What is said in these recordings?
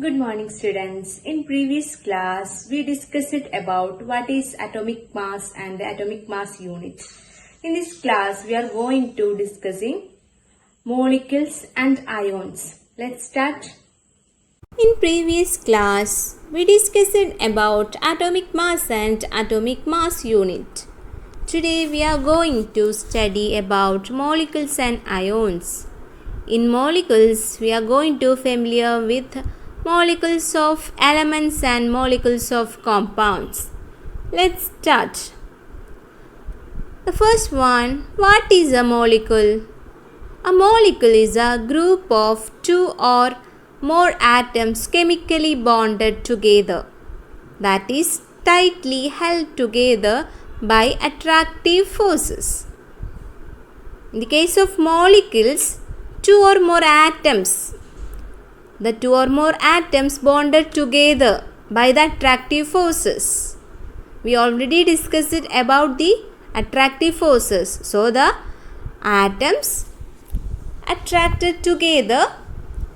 Good morning students. In previous class, we discussed about what is atomic mass and the atomic mass unit. In this class, we are going to discussing molecules and ions. Let's start. In previous class, we discussed about atomic mass and atomic mass unit. Today we are going to study about molecules and ions. In molecules, we are going to familiar with molecules of elements and molecules of compounds. Let's start. The first one, what is a molecule? A molecule is a group of two or more atoms chemically bonded together, that is tightly held together by attractive forces. In the case of molecules, two or more atoms, the two or more atoms bonded together by the attractive forces. We already discussed about the attractive forces. So the atoms attracted together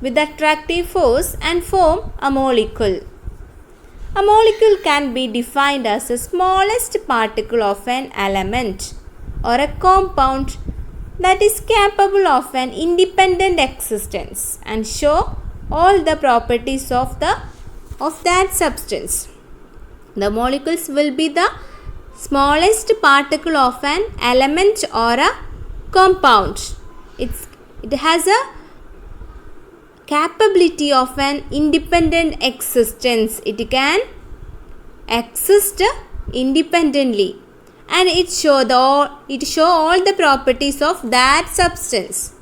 with attractive force and form a molecule. A molecule can be defined as the smallest particle of an element or a compound that is capable of an independent existence and show all the properties of that substance. The molecules will be the smallest particle of an element or a compound. It has a capability of an independent existence. It can exist independently and it show all the properties of that substance.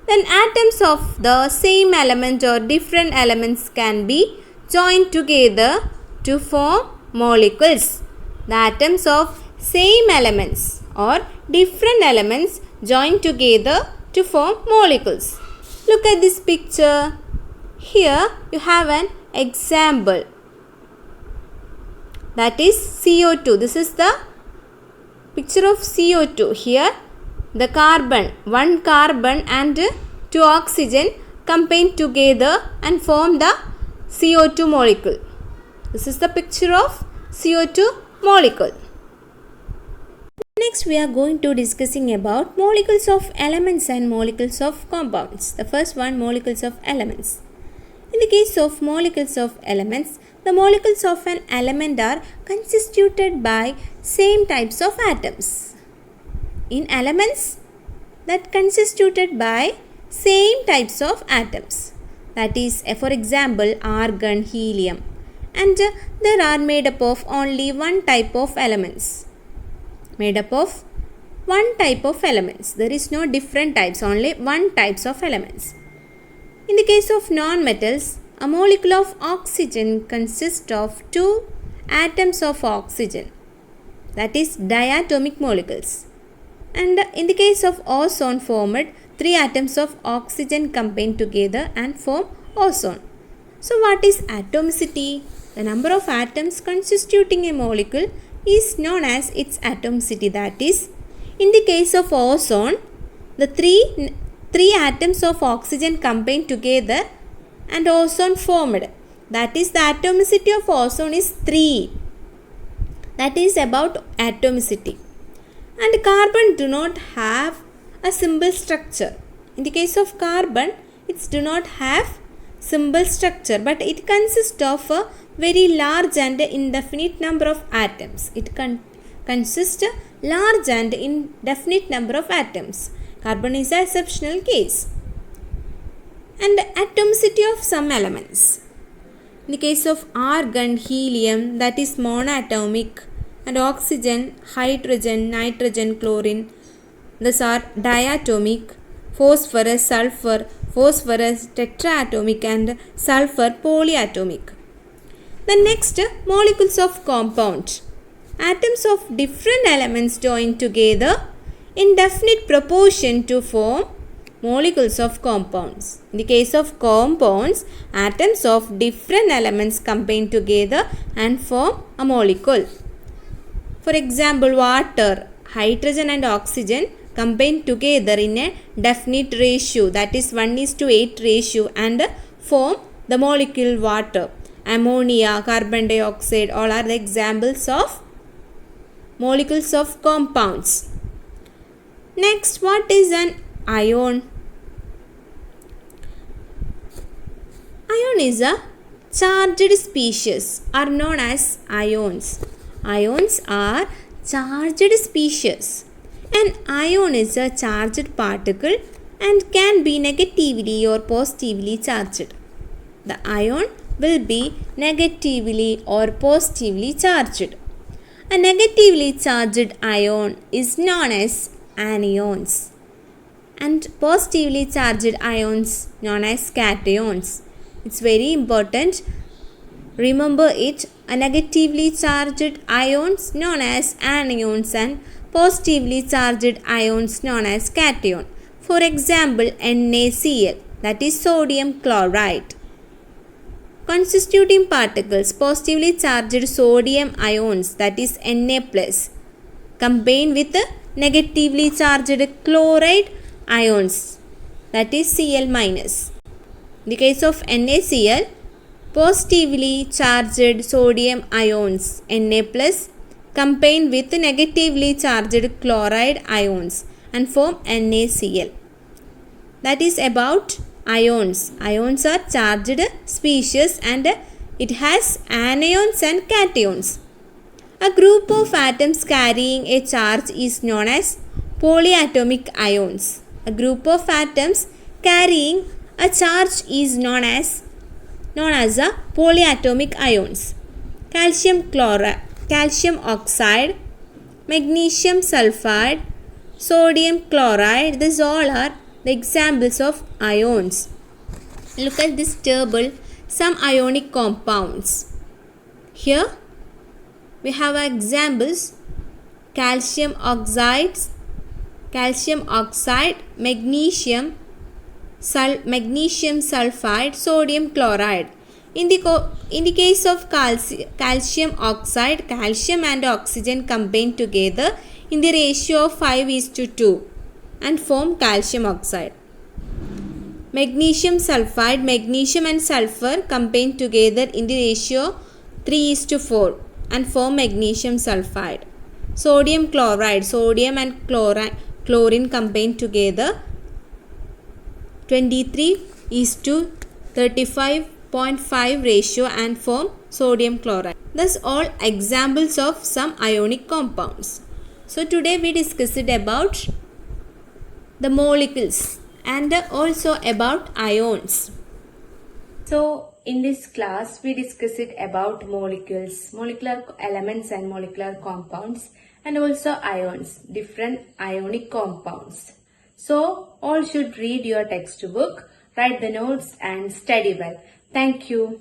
Then atoms of the same element or different elements can be joined together to form molecules. The atoms of same elements or different elements join together to form molecules. Look at this picture. Here you have an example, that is CO2. This is the picture of CO2. Here the carbon, one carbon and two oxygen combine together and form the CO2 molecule. This is the picture of CO2 molecule. Next we are going to discussing about molecules of elements and molecules of compounds. The first one, molecules of elements. In the case of molecules of elements, the molecules of an element are constituted by same types of atoms. In elements, that constituted by same types of atoms. That is, for example, argon, helium. And they are made up of only one type of elements. There is no different types, only one types of elements. In the case of non-metals, a molecule of oxygen consists of two atoms of oxygen, that is diatomic molecules. And in the case of ozone formed, three atoms of oxygen combine together and form ozone. So what is atomicity? The number of atoms constituting a molecule is known as its atomicity. That is, in the case of ozone, the three atoms of oxygen combine together and ozone formed. That is, the atomicity of ozone is 3. That is about atomicity. And carbon do not have a simple structure. In the case of carbon, it do not have simple structure, but it consists of a very large and indefinite number of atoms. It consists large and indefinite number of atoms. Carbon is an exceptional case. And atomicity of some elements. In the case of argon, helium, that is monatomic, and oxygen, hydrogen, nitrogen, chlorine, these are diatomic. Phosphorus, sulfur, phosphorus tetraatomic and sulfur polyatomic. The next, molecules of compound. Atoms of different elements join together in definite proportion to form molecules of compounds. In the case of compounds, atoms of different elements combine together and form a molecule. For example, water, hydrogen and oxygen combine together in a definite ratio, that is 1:8 ratio, and form the molecule water, ammonia, carbon dioxide, all are the examples of molecules of compounds. Next, what is an ion? Ion is a charged species are known as ions. Ions are charged species. An ion is a charged particle and can be negatively or positively charged. The ion will be negatively or positively charged. A negatively charged ion is known as anions and positively charged ions known as cations. It's very important. Remember it. A negatively charged ions known as anions and positively charged ions known as cation. For example, NaCl, that is sodium chloride. Constituting particles, positively charged sodium ions, that is Na+, combine with negatively charged chloride ions, that is Cl-. In the case of NaCl, positively charged sodium ions Na+ combine with negatively charged chloride ions and form NaCl. That is about ions. Ions are charged species and it has anions and cations. A group of atoms carrying a charge is known as polyatomic ions. A group of atoms carrying a charge is known as a polyatomic ions. Calcium chloride, calcium oxide, magnesium sulfide, sodium chloride, these all are the examples of ions. Look at this table, some ionic compounds. Here we have examples: calcium oxide, magnesium sulfide, sodium chloride. In the case of calcium oxide, calcium and oxygen combine together in the ratio of 5:2 and form calcium oxide. Magnesium sulfide, magnesium and sulfur combine together in the ratio 3:4 and form magnesium sulfide. Sodium chloride, sodium and chlorine combine together 23:35.5 ratio and form sodium chloride. Thus all examples of some ionic compounds. So today we discussed about the molecules and also about ions. So in this class we discussed about molecules, molecular elements and molecular compounds, and also ions, different ionic compounds. So all should read your textbook, write the notes and study well. Thank you.